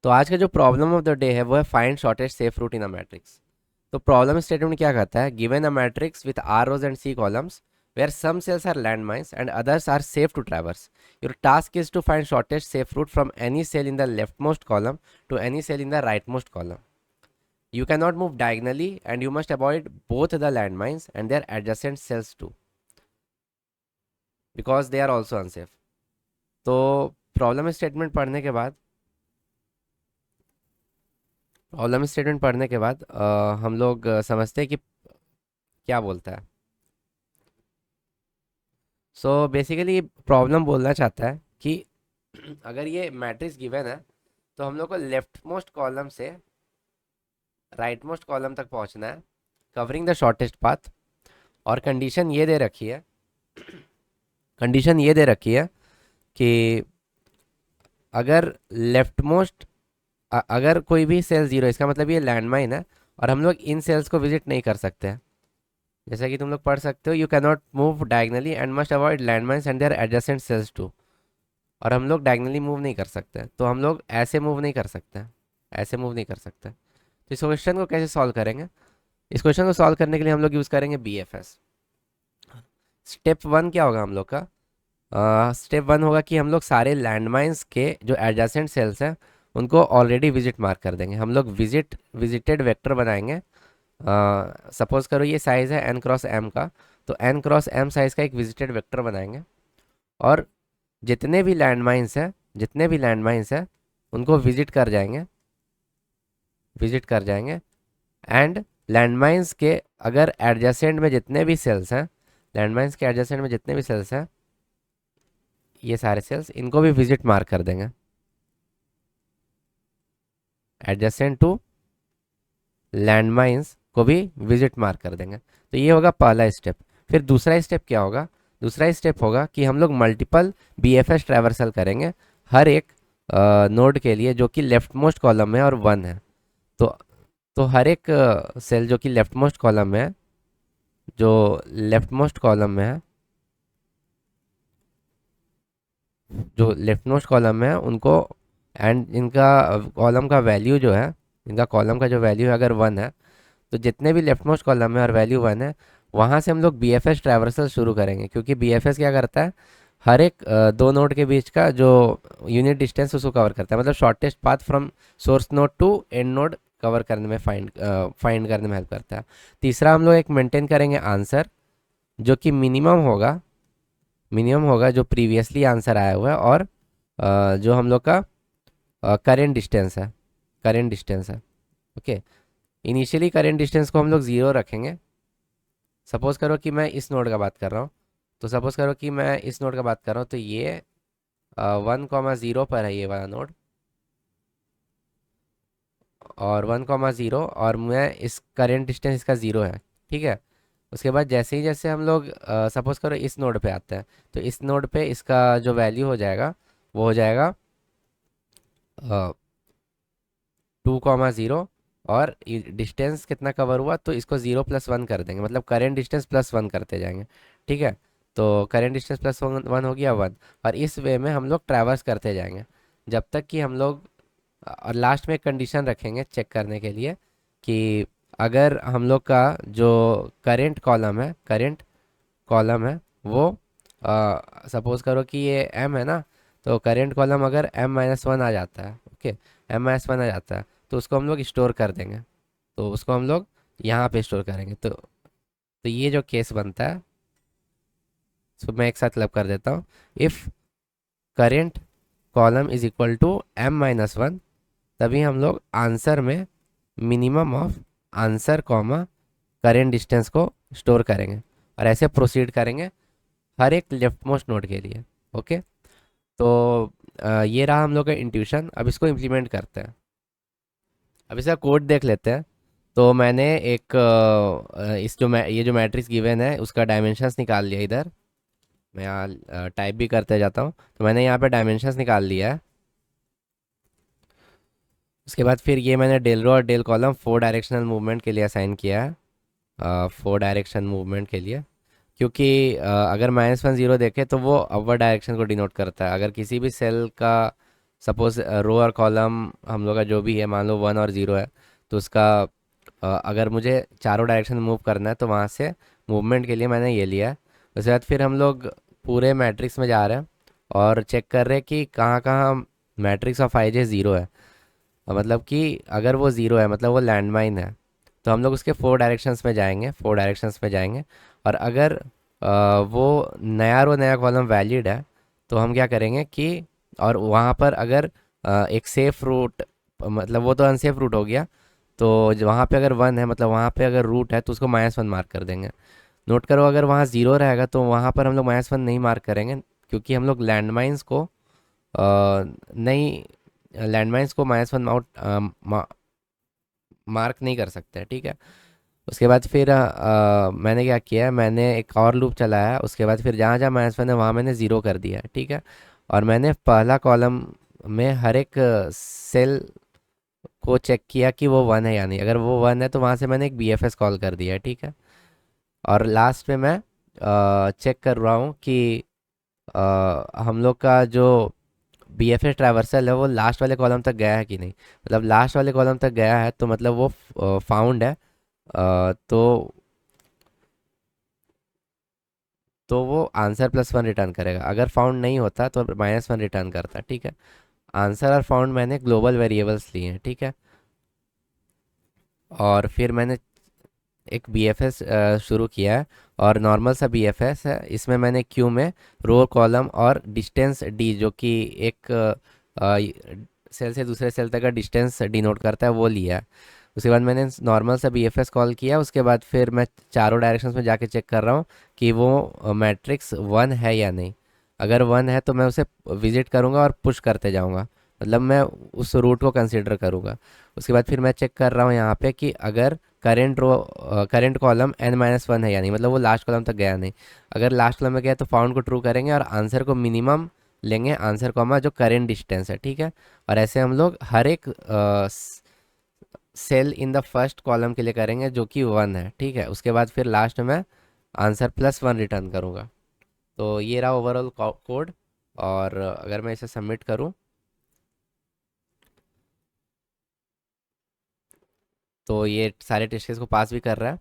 तो आज का जो प्रॉब्लम ऑफ द डे है वो है find shortest safe route in a matrix. तो प्रॉब्लम स्टेटमेंट क्या कहता है, given a matrix with R rows and C columns where some cells are landmines and others are safe to traverse. Your task is to find shortest safe route from any cell in the leftmost column to any cell in the rightmost column. You cannot move diagonally and you must avoid both the landmines and their adjacent cells too because they are also unsafe. तो problem statement पढ़ने के बाद हम लोग समझते हैं कि क्या बोलता है। सो बेसिकली प्रॉब्लम बोलना चाहता है कि अगर ये मैट्रिक्स गिवन है तो हम लोग को लेफ्ट मोस्ट कॉलम से राइट मोस्ट कॉलम तक पहुंचना है कवरिंग द शॉर्टेस्ट पाथ। और कंडीशन ये दे रखी है कि अगर लेफ्ट मोस्ट अगर कोई भी सेल जीरो, इसका मतलब ये लैंडमाइन है और हम लोग इन सेल्स को विजिट नहीं कर सकते हैं। जैसा कि तुम लोग पढ़ सकते हो, you can not move diagonally and must avoid landmines and their adjacent cells too. और हम लोग डायगनली मूव नहीं कर सकते, तो हम लोग ऐसे मूव नहीं कर सकते, ऐसे मूव नहीं कर सकते। तो इस क्वेश्चन को कैसे सॉल्व करेंगे? इस क्वेश्चन को सॉल्व करने के लिए हम लोग यूज़ करेंगे BFS। स्टेप वन क्या होगा हम लोग का? स्टेप वन होगा कि हम लोग सारे लैंडमाइंस के जो एडजेसेंट सेल्स हैं उनको ऑलरेडी विजिट मार्क कर देंगे। हम लोग विजिटेड वेक्टर बनाएंगे। सपोज करो ये साइज़ है n×m का, तो n×m साइज़ का एक विजिटेड वेक्टर बनाएंगे और जितने भी लैंडमाइंस हैं उनको विजिट कर जाएंगे। एंड लैंडमाइंस के अगर एडजेसेंट में जितने भी सेल्स हैं लैंडमाइंस के एडजेसेंट में जितने भी सेल्स हैं, ये सारे सेल्स, इनको भी विजिट मार्क कर देंगे एडजेसेंट टू लैंडमाइंस को भी विजिट मार्क कर देंगे। तो ये होगा पहला स्टेप। फिर दूसरा स्टेप क्या होगा? दूसरा स्टेप होगा कि हम लोग मल्टीपल BFS ट्रैवर्सल करेंगे हर एक नोड के लिए जो कि लेफ्ट मोस्ट कॉलम में और वन है। तो तो हर एक सेल जो कि लेफ्ट मोस्ट कॉलम में है, जो लेफ्ट मोस्ट कॉलम में है जो लेफ्ट मोस्ट कॉलम में है उनको, एंड इनका कॉलम का वैल्यू जो है, इनका कॉलम का जो वैल्यू है अगर वन है, तो जितने भी लेफ्ट मोस्ट कॉलम में और वैल्यू वन है वहाँ से हम लोग BFS ट्रैवर्सल शुरू करेंगे। क्योंकि BFS क्या करता है, हर एक दो नोड के बीच का जो यूनिट डिस्टेंस उसको कवर करता है, मतलब shortest path from source node to end node cover करने में फाइंड करने में हेल्प करता है। तीसरा हम लोग एक मेंटेन करेंगे आंसर जो कि मिनिमम होगा जो प्रीवियसली आंसर आया हुआ है, और जो हम लोग का करेंट डिस्टेंस है। ओके, इनिशियली करेंट डिस्टेंस को हम लोग ज़ीरो रखेंगे। सपोज करो कि मैं इस नोड का बात कर रहा हूँ, तो ये 1,0 पर है ये वाला नोड, और 1,0 और मैं इस करेंट डिस्टेंस इसका ज़ीरो है। ठीक है, उसके बाद जैसे हम लोग सपोज करो इस नोड पे आते हैं, तो इस नोड पे इसका जो वैल्यू हो जाएगा वो हो जाएगा 2,0, और डिस्टेंस कितना कवर हुआ, तो इसको 0+1 कर देंगे, मतलब करेंट डिस्टेंस +1 करते जाएंगे। ठीक है, तो करेंट डिस्टेंस +1 हो गया 1, और इस वे में हम लोग ट्रैवर्स करते जाएंगे जब तक कि हम लोग, और लास्ट में एक कंडीशन रखेंगे चेक करने के लिए कि अगर हम लोग का जो करेंट कॉलम है वो, सपोज करो कि ये m है ना, तो करेंट कॉलम अगर m-1 आ जाता है, ओके, m-1 आ जाता है, तो उसको हम लोग स्टोर कर देंगे। तो उसको हम लोग यहाँ पे स्टोर करेंगे। तो ये जो केस बनता है, इसको मैं एक साथ क्लब कर देता हूँ। If current column is equal to m-1, तभी हम लोग आंसर में minimum of answer comma current distance को स्टोर करेंगे, और ऐसे प्रोसीड करेंगे हर एक लेफ्ट मोस्ट नोड के लिए। ओके, तो ये रहा हम लोग का इंट्यूशन। अब इसको इम्प्लीमेंट करते हैं। अब इसका कोड देख लेते हैं। तो मैंने एक ये जो मैट्रिक्स गिवन है उसका डायमेंशंस निकाल लिया इधर। मैं यहाँ टाइप भी करते जाता हूँ। तो मैंने यहाँ पे डायमेंशंस निकाल लिया है। उसके बाद फिर ये मैंने डेल रो और डेल कॉलम 4 डायरेक्शनल मूवमेंट के लिए असाइन किया है, 4 डायरेक्शन मूवमेंट के लिए। क्योंकि अगर -1 0 देखें तो वो अपवर्ड डायरेक्शन को डिनोट करता है। अगर किसी भी सेल का सपोज रो और कॉलम हम लोग का जो भी है, मान लो 1 और 0 है, तो उसका अगर मुझे चारों डायरेक्शन में मूव करना है तो वहाँ से मूवमेंट के लिए मैंने ये लिया है। उसके बाद फिर हम लोग पूरे मैट्रिक्स में जा रहे हैं और चेक कर रहे हैं कि कहाँ कहाँ matrix of I J zero है। मतलब कि अगर वो ज़ीरो है मतलब वो लैंडमाइन है, तो हम लोग उसके 4 डायरेक्शंस में जाएंगे, 4 डायरेक्शंस में जाएंगे। और अगर वो नया रो नया कॉलम वैलिड है तो हम क्या करेंगे कि, और वहाँ पर अगर एक सेफ रूट, मतलब वो तो अनसेफ रूट हो गया, तो वहाँ पे अगर 1 है मतलब वहाँ पे अगर रूट है तो उसको -1 मार्क कर देंगे। नोट करो, अगर वहाँ 0 रहेगा तो वहाँ पर हम लोग -1 नहीं मार्क करेंगे, क्योंकि हम लोग लैंडमाइंस को नहीं, लैंडमाइंस को -1 मार्क नहीं कर सकते, ठीक है। उसके बाद फिर मैंने क्या किया है, मैंने एक और लूप चलाया है। उसके बाद फिर जहाँ जहाँ -1 है वहाँ मैंने ज़ीरो कर दिया है, ठीक है। और मैंने पहला कॉलम में हर एक सेल को चेक किया कि वो 1 है या नहीं। अगर वो 1 है तो वहाँ से मैंने एक बी एफ एस कॉल कर दिया है, ठीक है। और लास्ट में मैं चेक कर रहा हूँ कि हम लोग का जो बी एफ एस ट्रैवर्सल है वो लास्ट वाले कॉलम तक गया है कि नहीं। मतलब लास्ट वाले कॉलम तक गया है तो मतलब वो फाउंड है। तो वो आंसर +1 रिटर्न करेगा। अगर फाउंड नहीं होता तो -1 रिटर्न करता, ठीक है। आंसर और फाउंड मैंने ग्लोबल वेरिएबल्स लिए हैं, ठीक है। और फिर मैंने एक बी एफ एस शुरू किया है, और नॉर्मल सा बी एफ एस है। इसमें मैंने क्यू में रो कॉलम और डिस्टेंस डी, जो कि एक सेल से दूसरे सेल तक का डिस्टेंस डिनोट करता है, वो लिया है। उसके बाद मैंने नॉर्मल सा बी एफ एस कॉल किया। उसके बाद फिर मैं चारों डायरेक्शंस में जाके चेक कर रहा हूँ कि वो मैट्रिक्स 1 है या नहीं। अगर 1 है तो मैं उसे विजिट करूँगा और पुश करते जाऊँगा, मतलब मैं उस रूट को कंसिडर करूँगा। उसके बाद फिर मैं चेक कर रहा हूँ यहाँ पे कि अगर करेंट कॉलम n-1 है या नहीं, मतलब वो लास्ट कॉलम तक गया नहीं। अगर लास्ट कॉलम में गया तो फाउंड को ट्रू करेंगे और आंसर को मिनिमम लेंगे, आंसर कॉमा जो करेंट डिस्टेंस है, ठीक है। और ऐसे हम लोग हर एक cell in the first column के लिए करेंगे जो कि 1 है, ठीक है। उसके बाद फिर लास्ट में आंसर +1 रिटर्न करूँगा। तो ये रहा ओवरऑल कोड। और अगर मैं इसे सबमिट करूँ तो ये सारे टेस्ट केस को पास भी कर रहा है।